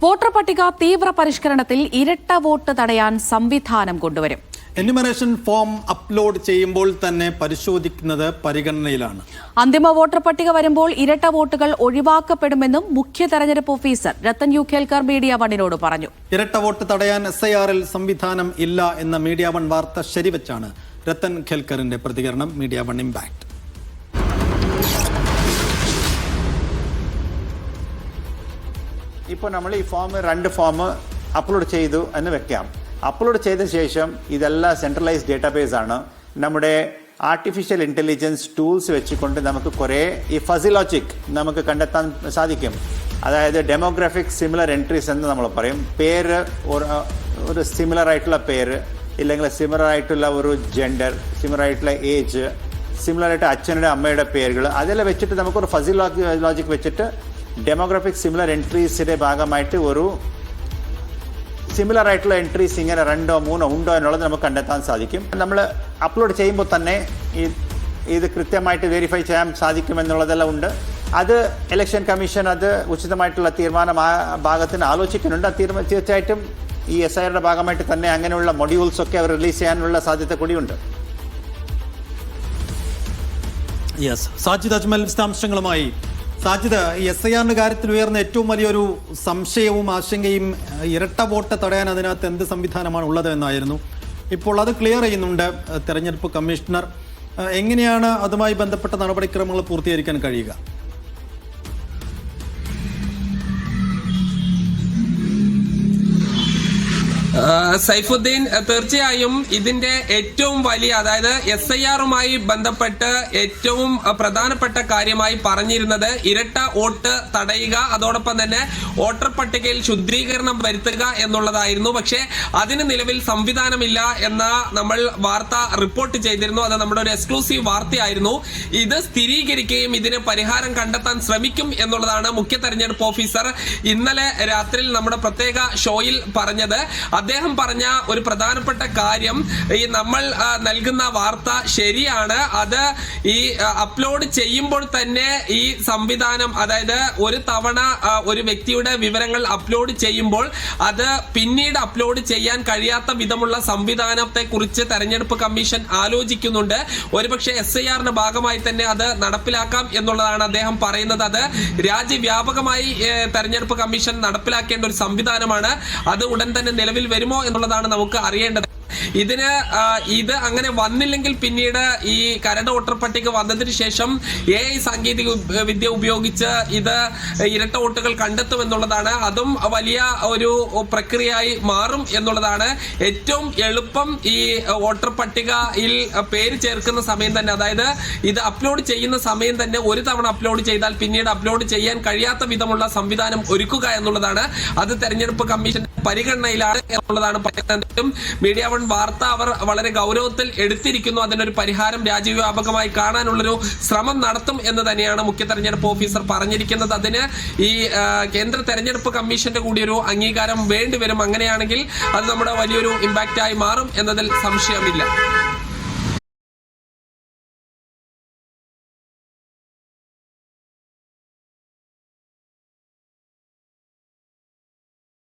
Voter പട്ടിക തീവ്ര പരിഷ്കരണത്തിൽ ഇരട്ട വോട്ട് തടയാൻ സംവിധാനം കൊണ്ടുവരും. എന്യൂമറേഷൻ ഫോം അപ്ലോഡ് ചെയ്യുമ്പോൾ തന്നെ പരിശോധിക്കുന്നത് പരിഗണനയിലാണ്. അന്തിമ വോട്ടർ പട്ടിക വരുമ്പോൾ ഇരട്ട വോട്ടുകൾ ഒഴിവാക്കപ്പെടുമെന്നും മുഖ്യ തെരഞ്ഞെടുപ്പ് officer Rathan U Kelkar media വണ്ണിനോട് പറഞ്ഞു. ഇരട്ട വോട്ട് തടയാൻ SIRൽ സംവിധാനം ഇല്ല എന്ന മീഡിയ വൺ വാർത്ത ശരിവെച്ചാണ് രത്തൻ ഖേൽക്കറിന്റെ പ്രതികരണം. Media one impact. ഇപ്പോൾ നമ്മൾ ഈ രണ്ട് ഫോം അപ്ലോഡ് ചെയ്തു എന്ന് വെക്കാം. അപ്ലോഡ് ചെയ്ത ശേഷം ഇതെല്ലാം സെൻട്രലൈസ്ഡ് ഡേറ്റാബേസ് ആണ്. നമ്മുടെ ആർട്ടിഫിഷ്യൽ ഇൻ്റലിജൻസ് ടൂൾസ് വെച്ചുകൊണ്ട് നമുക്ക് കുറേ ഈ ഫസി ലോജിക് നമുക്ക് കണ്ടെത്താൻ സാധിക്കും. അതായത് ഡെമോഗ്രാഫിക് സിമിലർ എൻട്രീസ് എന്ന് നമ്മൾ പറയും. പേര് ഒരു സിമിലർ ആയിട്ടുള്ള പേര്, ഇല്ലെങ്കിൽ സിമിലർ ആയിട്ടുള്ള ഒരു ജെൻഡർ, സിമിലർ ആയിട്ടുള്ള ഏജ്, സിമിലർ ആയിട്ട് അച്ഛനുടെ അമ്മയുടെ പേരുകൾ, അതെല്ലാം വെച്ചിട്ട് നമുക്കൊരു ഫസി ലോജിക് വെച്ചിട്ട് ഡെമോഗ്രാഫിക് സിമിലർ എൻട്രീസിന്റെ ഭാഗമായിട്ട് ഒരു സിമിലർ ആയിട്ടുള്ള എൻട്രീസ് ഇങ്ങനെ 2 or 3 ഉണ്ടോ എന്നുള്ളത് നമുക്ക് കണ്ടെത്താൻ സാധിക്കും. നമ്മൾ അപ്ലോഡ് ചെയ്യുമ്പോൾ തന്നെ ഇത് കൃത്യമായിട്ട് വെരിഫൈ ചെയ്യാൻ സാധിക്കുമെന്നുള്ളതെല്ലാം ഉണ്ട്. അത് ഇലക്ഷൻ കമ്മീഷൻ അത് ഉചിതമായിട്ടുള്ള തീരുമാനം ആ ഭാഗത്തിന് ആലോചിക്കുന്നുണ്ട്. തീർച്ചയായിട്ടും ഈ SIRയുടെ ഭാഗമായിട്ട് തന്നെ അങ്ങനെയുള്ള മൊഡ്യൂൾസ് ഒക്കെ അവർ റിലീസ് ചെയ്യാനുള്ള സാധ്യത കൂടിയുണ്ട്. സാജിദ് അജ്മൽ വിശദാംശങ്ങളുമായി. സാജിദ്, ഈ SIRന്റെ കാര്യത്തിൽ ഉയർന്ന ഏറ്റവും വലിയൊരു സംശയവും ആശങ്കയും ഇരട്ട വോട്ട് തടയാൻ അതിനകത്ത് എന്ത് സംവിധാനമാണ് ഉള്ളത് എന്നായിരുന്നു. ഇപ്പോൾ അത് ക്ലിയർ ചെയ്യുന്നുണ്ട് തെരഞ്ഞെടുപ്പ് കമ്മീഷണർ. എങ്ങനെയാണ് അതുമായി ബന്ധപ്പെട്ട നടപടിക്രമങ്ങൾ പൂർത്തീകരിക്കാൻ കഴിയുക? സൈഫുദ്ദീൻ, തീർച്ചയായും ഇതിന്റെ ഏറ്റവും വലിയ, അതായത് SIRുമായി ബന്ധപ്പെട്ട് ഏറ്റവും പ്രധാനപ്പെട്ട കാര്യമായി പറഞ്ഞിരുന്നത് ഇരട്ട വോട്ട് തടയുക, അതോടൊപ്പം തന്നെ വോട്ടർ പട്ടികയിൽ ശുദ്ധീകരണം വരുത്തുക എന്നുള്ളതായിരുന്നു. പക്ഷേ അതിന് നിലവിൽ സംവിധാനമില്ല എന്ന നമ്മൾ വാർത്ത റിപ്പോർട്ട് ചെയ്തിരുന്നു. അത് നമ്മുടെ ഒരു എക്സ്ക്ലൂസീവ് വാർത്തയായിരുന്നു. ഇത് സ്ഥിരീകരിക്കുകയും ഇതിന് പരിഹാരം കണ്ടെത്താൻ ശ്രമിക്കും എന്നുള്ളതാണ് മുഖ്യ തെരഞ്ഞെടുപ്പ് ഓഫീസർ ഇന്നലെ രാത്രിയിൽ നമ്മുടെ പ്രത്യേക ഷോയിൽ പറഞ്ഞത്. അദ്ദേഹം പറഞ്ഞ ഒരു പ്രധാനപ്പെട്ട കാര്യം, ഈ നമ്മൾ നൽകുന്ന വാർത്ത ശരിയാണ്. അത് ഈ അപ്ലോഡ് ചെയ്യുമ്പോൾ തന്നെ ഈ സംവിധാനം, അതായത് ഒരു തവണ ഒരു വ്യക്തിയുടെ വിവരങ്ങൾ അപ്ലോഡ് ചെയ്യുമ്പോൾ അത് പിന്നീട് അപ്ലോഡ് ചെയ്യാൻ കഴിയാത്ത വിധമുള്ള സംവിധാനത്തെ കുറിച്ച് തെരഞ്ഞെടുപ്പ് കമ്മീഷൻ ആലോചിക്കുന്നുണ്ട്. ഒരുപക്ഷെ SIRന്റെ ഭാഗമായി തന്നെ അത് നടപ്പിലാക്കാം എന്നുള്ളതാണ് അദ്ദേഹം പറയുന്നത്. അത് രാജ്യവ്യാപകമായി തെരഞ്ഞെടുപ്പ് കമ്മീഷൻ നടപ്പിലാക്കേണ്ട ഒരു സംവിധാനമാണ്. അത് ഉടൻ തന്നെ നിലവിൽ വരുമോ എന്നുള്ളതാണ് നമുക്ക് അറിയേണ്ടത്. ഇത് അങ്ങനെ വന്നില്ലെങ്കിൽ പിന്നീട് ഈ കരട് വോട്ടർ പട്ടിക വന്നതിന് ശേഷം AI സാങ്കേതിക വിദ്യ ഉപയോഗിച്ച് ഇത് ഇരട്ട വോട്ടുകൾ കണ്ടെത്തുമെന്നുള്ളതാണ്. അതും വലിയ ഒരു പ്രക്രിയയായി മാറും എന്നുള്ളതാണ്. ഏറ്റവും എളുപ്പം ഈ വോട്ടർ പട്ടികയിൽ പേര് ചേർക്കുന്ന സമയം തന്നെ, അതായത് ഇത് അപ്ലോഡ് ചെയ്യുന്ന സമയം തന്നെ ഒരു തവണ അപ്ലോഡ് ചെയ്താൽ പിന്നീട് അപ്ലോഡ് ചെയ്യാൻ കഴിയാത്ത വിധമുള്ള സംവിധാനം ഒരുക്കുക എന്നുള്ളതാണ്. അത് തെരഞ്ഞെടുപ്പ് കമ്മീഷൻ പരിഗണനയിലാണ് എന്നുള്ളതാണ് പറയുന്നത്. മീഡിയ വൺ വാർത്ത അവർ വളരെ ഗൗരവത്തിൽ എടുത്തിരിക്കുന്നു. അതിനൊരു പരിഹാരം രാജ്യവ്യാപകമായി കാണാനുള്ളൊരു ശ്രമം നടത്തും എന്ന് തന്നെയാണ് മുഖ്യ തെരഞ്ഞെടുപ്പ് ഓഫീസർ പറഞ്ഞിരിക്കുന്നത്. അതിന് ഈ കേന്ദ്ര തെരഞ്ഞെടുപ്പ് കമ്മീഷന്റെ കൂടി ഒരു അംഗീകാരം വേണ്ടിവരും. അങ്ങനെയാണെങ്കിൽ അത് നമ്മുടെ വലിയൊരു ഇമ്പാക്റ്റ് ആയി മാറും എന്നതിൽ സംശയമില്ല.